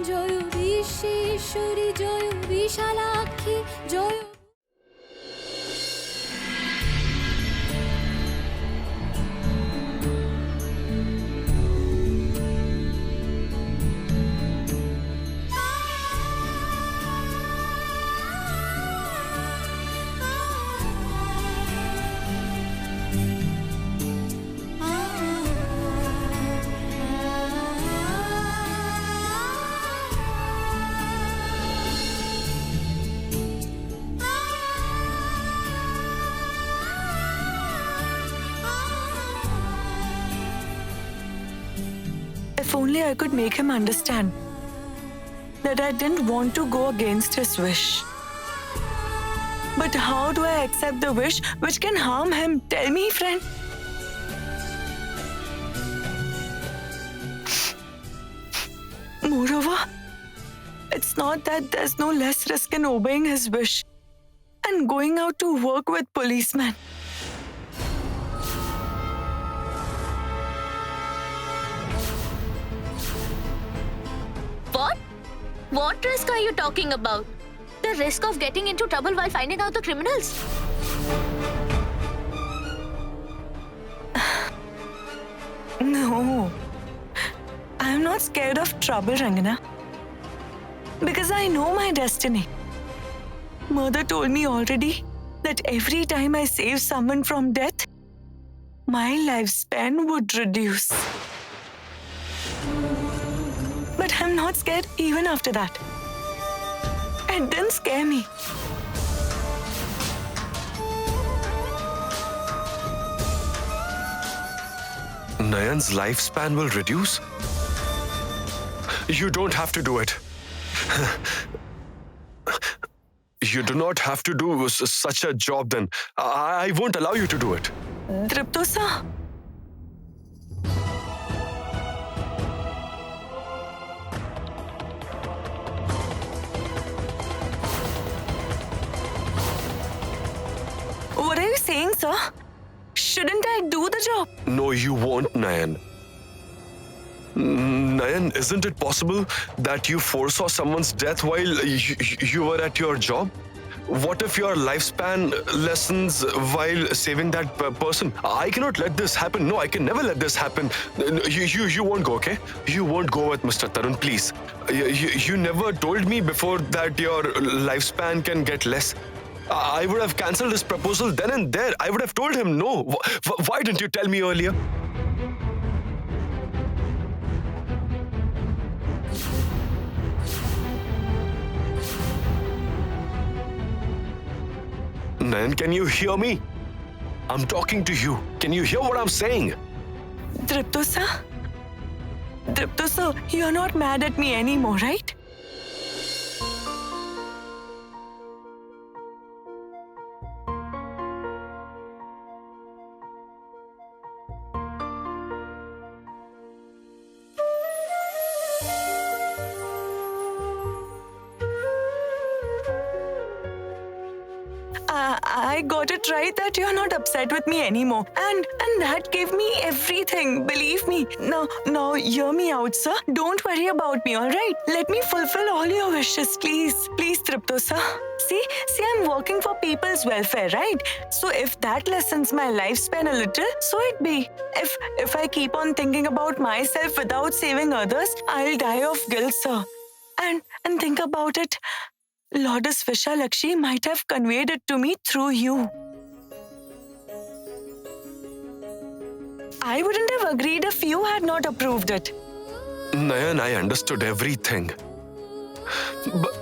Joy Bishweshwari Joy Bishalakshi Joy. If only I could make him understand that I didn't want to go against his wish. But how do I accept the wish which can harm him? Tell me, friend. Moreover, it's not that there's no less risk in obeying his wish and going out to work with policemen. What? What risk are you talking about? The risk of getting into trouble while finding out the criminals? No. I'm not scared of trouble, Rangana. Because I know my destiny. Mother told me already that every time I save someone from death, my lifespan would reduce. But I'm not scared even after that. It didn't scare me. Nayan's lifespan will reduce? You don't have to do it. You do not have to do such a job then. I won't allow you to do it. Triptosa. What are you saying, sir? Shouldn't I do the job? No, you won't, Nayan. Nayan, isn't it possible that you foresaw someone's death while you were at your job? What if your lifespan lessens while saving that person? I cannot let this happen. No, I can never let this happen. You won't go, okay? You won't go with Mr. Tarun, please. You never told me before that your lifespan can get less. I would have cancelled his proposal then and there. I would have told him no. Why didn't you tell me earlier? Nayan, can you hear me? I'm talking to you. Can you hear what I'm saying? Triptosa? Triptosa, you're not mad at me anymore, right? I got it right that you're not upset with me anymore. And that gave me everything, believe me. Now hear me out, sir. Don't worry about me, alright? Let me fulfill all your wishes, please. Please, Triptosa. See, I'm working for people's welfare, right? So if that lessens my lifespan a little, so it be. If I keep on thinking about myself without saving others, I'll die of guilt, sir. And think about it. Lourdes Vishalakshi might have conveyed it to me through you. I wouldn't have agreed if you had not approved it. Nayan, I understood everything.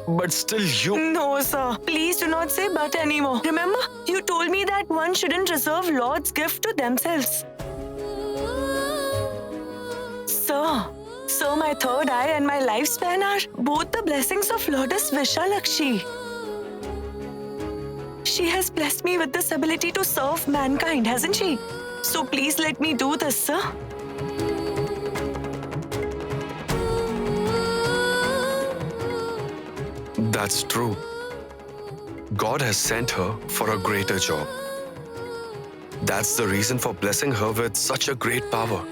But still you... No, sir. Please do not say but anymore. Remember, you told me that one shouldn't reserve Lord's gift to themselves. So my third eye and my lifespan are both the blessings of Lourdes Vishalakshi. She has blessed me with this ability to serve mankind, hasn't she? So please let me do this, sir. That's true. God has sent her for a greater job. That's the reason for blessing her with such a great power.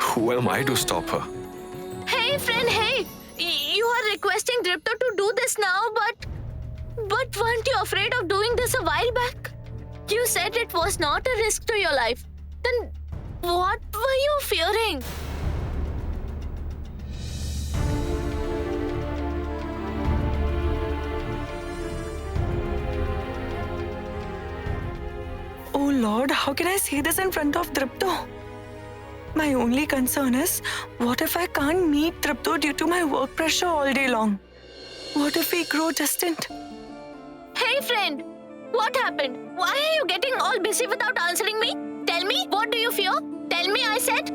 Who am I to stop her? Hey, Hey friend, hey! You are requesting Dripto to do this now, but weren't you afraid of doing this a while back? You said it was not a risk to your life. Then what were you fearing? Oh Lord, how can I say this in front of Dripto? My only concern is, what if I can't meet Dripto due to my work pressure all day long? What if we grow distant? Hey friend, what happened? Why are you getting all busy without answering me? Tell me, what do you fear? Tell me, I said.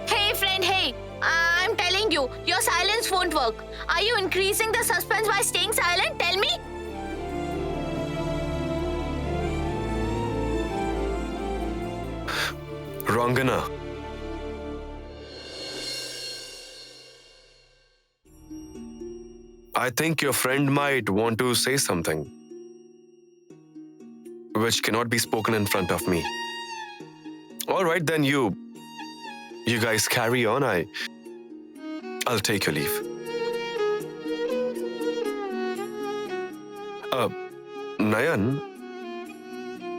Hey friend, hey, I'm telling you, your silence won't work. Are you increasing the suspense by staying silent? Tell me. Rangana. I think your friend might want to say something which cannot be spoken in front of me. All right, then you guys carry on. I'll take your leave. Nayan,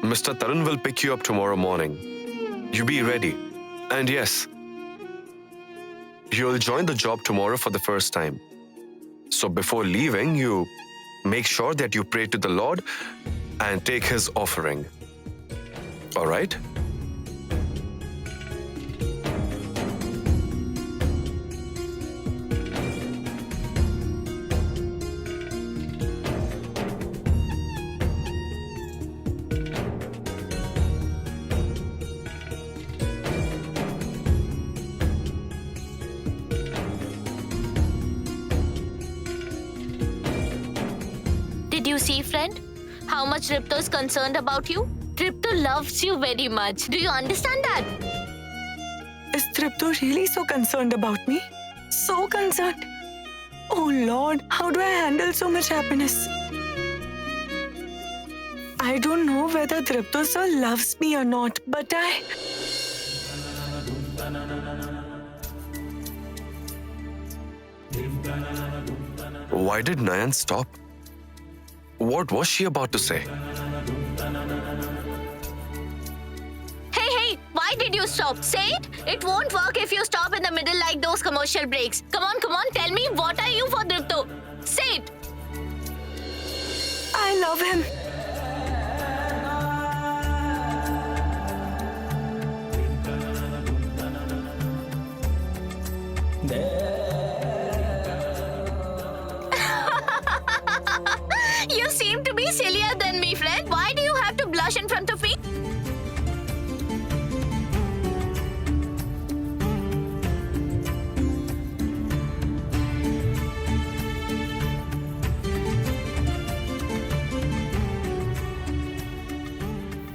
Mr. Tarun will pick you up tomorrow morning. You be ready. And yes, you'll join the job tomorrow for the first time. So before leaving, you make sure that you pray to the Lord and take his offering. All right? Did you see, friend? How much Dripto is concerned about you? Dripto loves you very much. Do you understand that? Is Dripto really so concerned about me? So concerned? Oh Lord, how do I handle so much happiness? I don't know whether Dripto sir loves me or not, but Why did Nayan stop? What was she about to say? Hey, why did you stop? Say it. It won't work if you stop in the middle like those commercial breaks. Come on, tell me, what are you for Dripto? Say it. I love him. You seem to be sillier than me, friend. Why do you have to blush in front of me?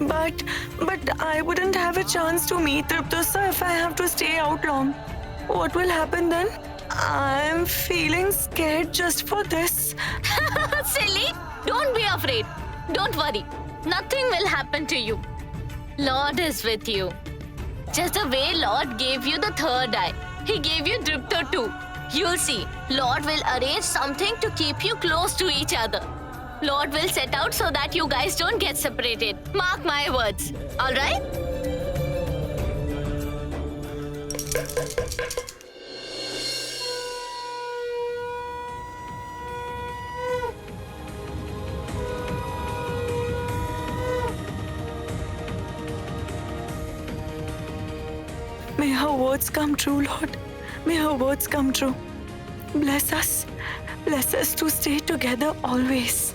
But I wouldn't have a chance to meet Dripto sir if I have to stay out long. What will happen then? I'm feeling scared just for this. Silly. Don't be afraid. Don't worry. Nothing will happen to you. Lord is with you. Just the way Lord gave you the third eye, he gave you Dripto too. You'll see. Lord will arrange something to keep you close to each other. Lord will set out so that you guys don't get separated. Mark my words. All right? May her words come true, Lord. May her words come true. Bless us. Bless us to stay together always.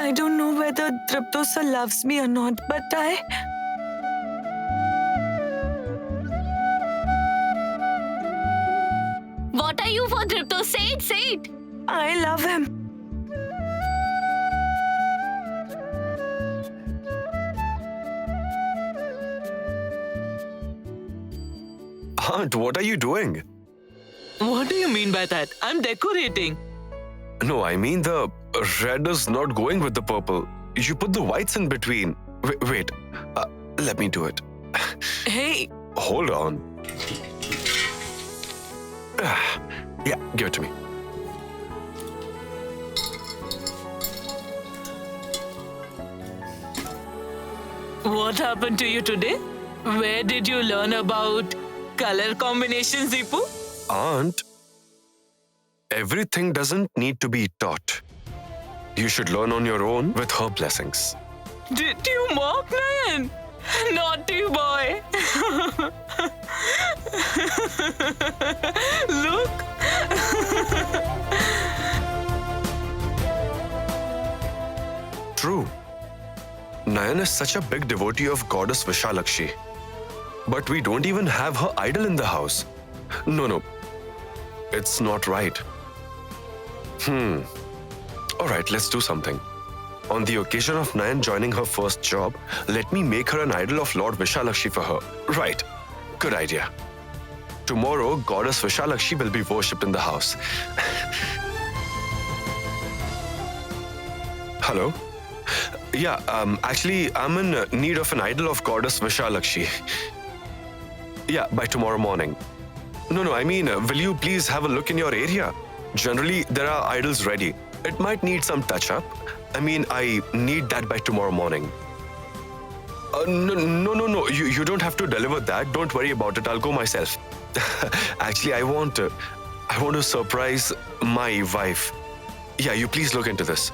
I don't know whether Dripto sir loves me or not, but say it, say it. I love him. Aunt, what are you doing? What do you mean by that? I'm decorating. No, I mean the red is not going with the purple. You put the whites in between. Wait, let me do it. Hey, Hold on. Yeah, give it to me. what happened to you today? Where did you learn about color combinations, Deepu? Aunt, everything doesn't need to be taught. You should learn on your own with her blessings. Did you mock Nayan? Naughty boy. Look. True. Nayan is such a big devotee of goddess Vishalakshi. But we don't even have her idol in the house. No. It's not right. Alright, let's do something. On the occasion of Nayan joining her first job, let me make her an idol of Lord Vishalakshi for her. Right. Good idea. Tomorrow, goddess Vishalakshi will be worshipped in the house. Hello? Yeah, actually, I'm in need of an idol of goddess Vishalakshi. Yeah, by tomorrow morning. No, I mean, will you please have a look in your area? Generally, there are idols ready. It might need some touch-up. I mean, I need that by tomorrow morning. No. You don't have to deliver that. Don't worry about it. I'll go myself. Actually, I want to surprise my wife. Yeah, you please look into this.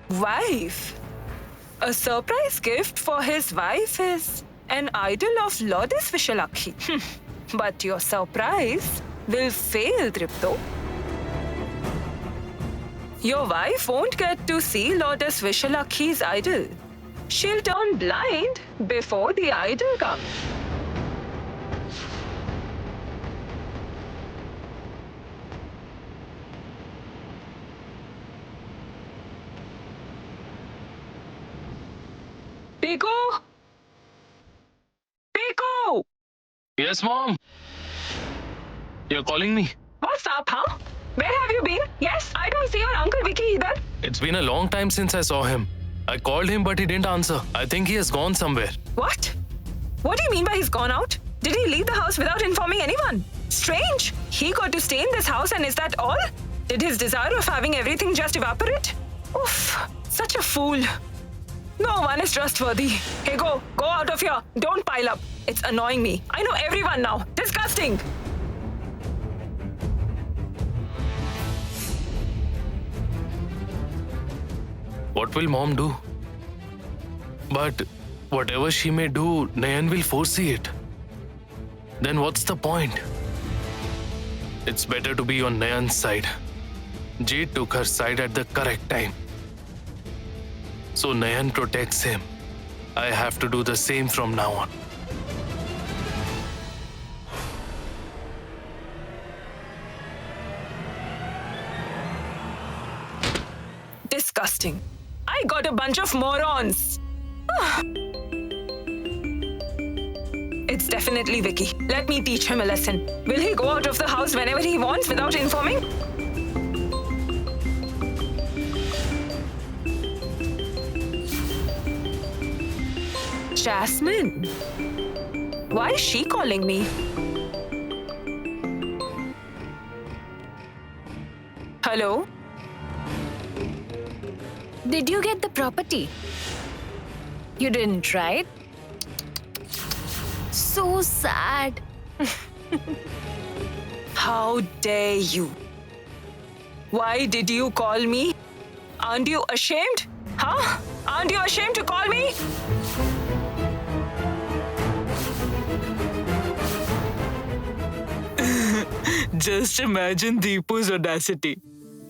Wife? A surprise gift for his wife is an idol of Lourdes Vishalakshi. But your surprise will fail, Tripto. Your wife won't get to see Lourdes Vishalaksh's idol. She'll turn blind before the idol comes. Pico! Pico! Yes, Mom. You're calling me? What's up, huh? Where have you been? Yes, I don't see your Uncle Vicky either. It's been a long time since I saw him. I called him, but he didn't answer. I think he has gone somewhere. What? What do you mean by he's gone out? Did he leave the house without informing anyone? Strange. He got to stay in this house and is that all? Did his desire of having everything just evaporate? Oof, such a fool. No one is trustworthy. Hey, go out of here. Don't pile up. It's annoying me. I know everyone now. Disgusting. What will Mom do? But whatever she may do, Nayan will foresee it. Then what's the point? It's better to be on Nayan's side. Jade took her side at the correct time. So Nayan protects him. I have to do the same from now on. Disgusting. I got a bunch of morons. It's definitely Vicky. Let me teach him a lesson. Will he go out of the house whenever he wants without informing? Jasmine. Why is she calling me? Hello? Did you get the property? You didn't, right? So sad. How dare you? Why did you call me? Aren't you ashamed? Huh? Aren't you ashamed to call me? Just imagine Deepu's audacity.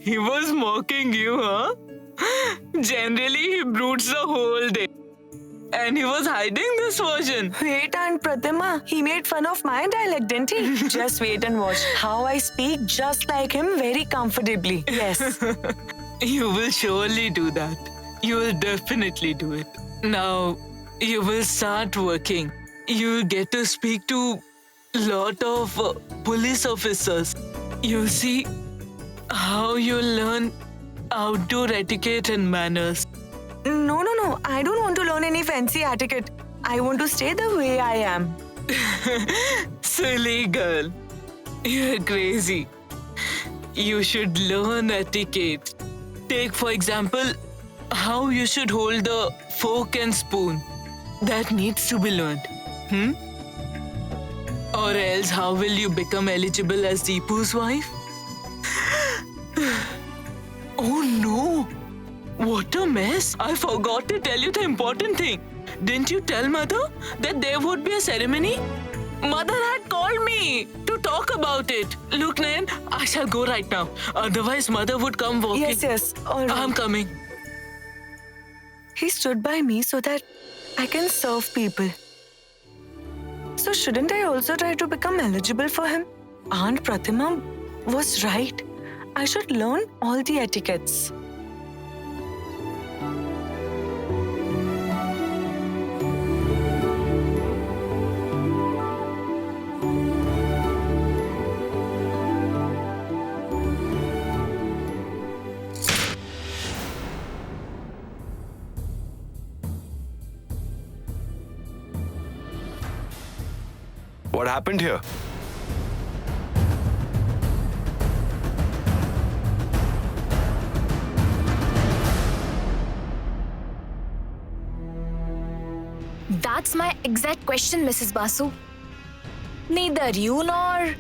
He was mocking you, huh? Generally, he broods the whole day. And he was hiding this version. Wait, Aunt Pratima, he made fun of my dialect, didn't he? Just wait and watch how I speak just like him very comfortably. Yes. You will surely do that. You will definitely do it. Now, you will start working. You will get to speak to lot of police officers. You'll see how you'll learn outdoor etiquette and manners. No. I don't want to learn any fancy etiquette. I want to stay the way I am. Silly girl. You're crazy. You should learn etiquette. Take, for example, how you should hold the fork and spoon. That needs to be learned. Or else, how will you become eligible as Deepu's wife? Oh no! What a mess! I forgot to tell you the important thing. Didn't you tell Mother that there would be a ceremony? Mother had called me to talk about it. Look, Nayan, I shall go right now. Otherwise, Mother would come walking. Yes. All right. I'm coming. He stood by me so that I can serve people. So shouldn't I also try to become eligible for him? Aunt Pratima was right. I should learn all the etiquettes. What happened here? That's my exact question, Mrs. Basu. Neither you nor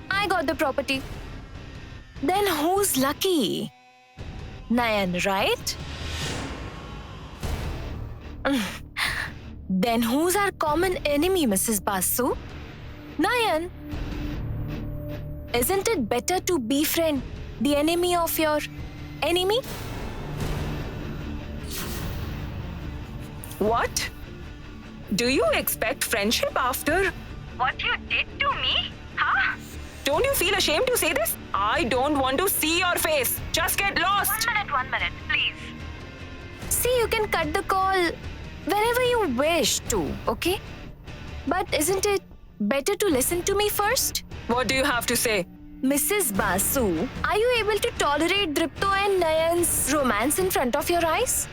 I got the property. Then who's lucky? Nayan, right? Then who's our common enemy, Mrs. Basu? Nayan. Isn't it better to befriend the enemy of your enemy? What? Do you expect friendship after what you did to me? Huh? Don't you feel ashamed to say this? I don't want to see your face. Just get lost. 1 minute, please. See, you can cut the call whenever you wish to, okay? But isn't it better to listen to me first? What do you have to say? Mrs. Basu, are you able to tolerate Dripto and Nayan's romance in front of your eyes?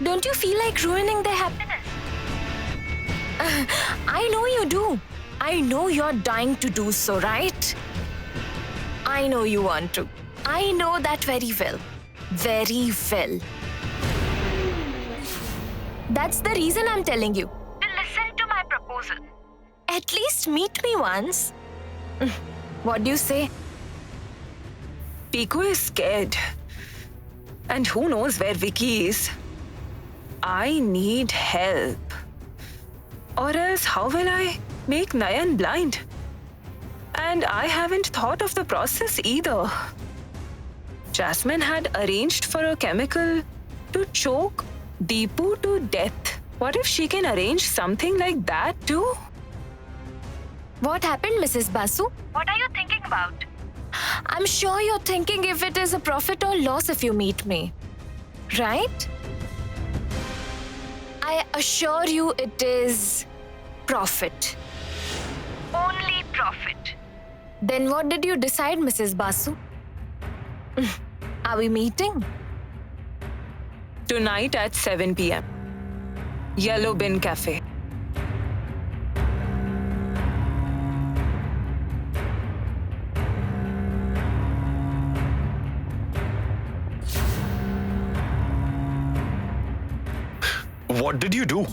Don't you feel like ruining their happiness? I know you do. I know you're dying to do so, right? I know you want to. I know that very well. Very well. That's the reason I'm telling you. To listen to my proposal. At least meet me once. What do you say? Piku is scared. And who knows where Vicky is? I need help. Or else how will I make Nayan blind? And I haven't thought of the process either. Jasmine had arranged for a chemical to choke Deepu to death. What if she can arrange something like that too? What happened, Mrs. Basu? What are you thinking about? I'm sure you're thinking if it is a profit or loss if you meet me. Right? I assure you it is profit. Only profit. Then what did you decide, Mrs. Basu? Are we meeting? Tonight at 7 p.m. Yellow Bin Cafe. What did you do?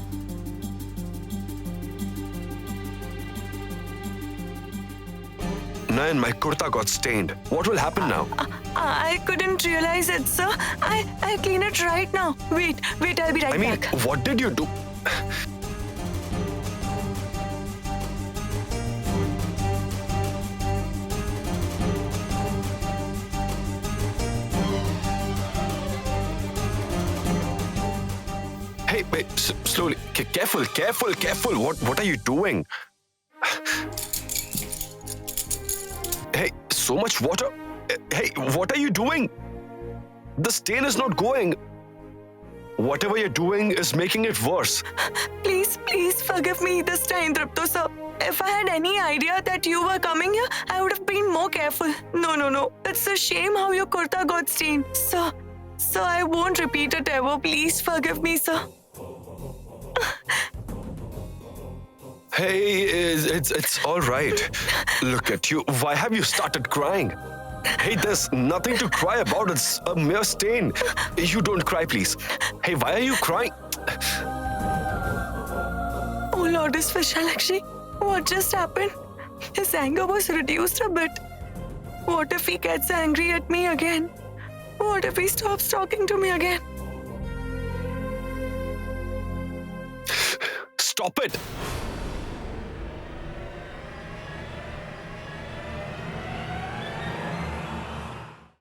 Nayan, my kurta got stained. What will happen now? I couldn't realize it, sir. I'll clean it right now. Wait, I'll be right I mean, back. what did you do? Hey, slowly. Careful. What are you doing? Hey, so much water. Hey, what are you doing? The stain is not going. Whatever you're doing is making it worse. Please forgive me this time, Tripto sir. If I had any idea that you were coming here, I would have been more careful. No. It's a shame how your kurta got stained. Sir, I won't repeat it ever. Please forgive me, sir. Hey, it's all right. Look at you. Why have you started crying? Hey, there's nothing to cry about. It's a mere stain. You don't cry, please. Hey, why are you crying? Oh, Lourdes Vishalakshi, what just happened? His anger was reduced a bit. What if he gets angry at me again? What if he stops talking to me again? Stop it.